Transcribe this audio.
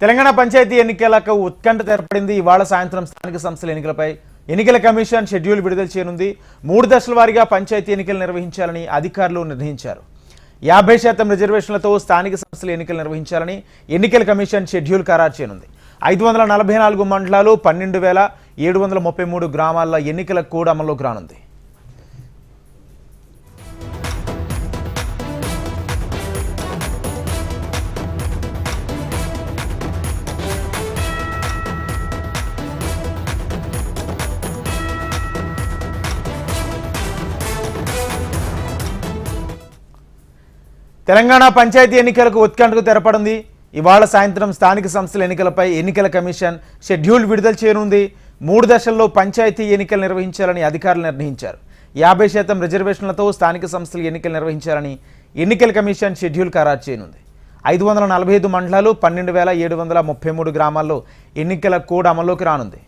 తెలంగాణ పంచాయతీ ఎన్నికలకు ఉత్కంఠ ఏర్పడింది. ఇవాళ సాయంత్రం స్థానిక సంస్థల ఎన్నికలపై ఎన్నికల కమిషన్ షెడ్యూల్ విడుదల చేయనుంది. 3 దశల వారీగా పంచాయతీ ఎన్నికలు నిర్వహించాలని అధికారులు నిర్ణయించారు. 50% రిజర్వేషన్లతో స్థానిక సంస్థల ఎన్నికలు నిర్వహించాలని ఎన్నికల కమిషన్ షెడ్యూల్ ఖరారు చేయనుంది. 544 మండలాలు 12,733 గ్రామాల ఎన్నికల కోడ్ అమల్లోకి రానుంది. తెలంగాణ పంచాయతీ ఎన్నికలకు ఉత్కంఠకు తెరపడింది. ఇవాళ సాయంత్రం స్థానిక సంస్థల ఎన్నికలపై ఎన్నికల కమిషన్ షెడ్యూల్ విడుదల చేయనుంది. 3 దశల్లో పంచాయతీ ఎన్నికలు నిర్వహించాలని అధికారులు నిర్ణయించారు. 50% రిజర్వేషన్లతో స్థానిక సంస్థల ఎన్నికలు నిర్వహించాలని ఎన్నికల కమిషన్ షెడ్యూల్ ఖరారు చేయనుంది. 545 మండలాలు 12,733 గ్రామాల్లో ఎన్నికల కోడ్ అమల్లోకి రానుంది.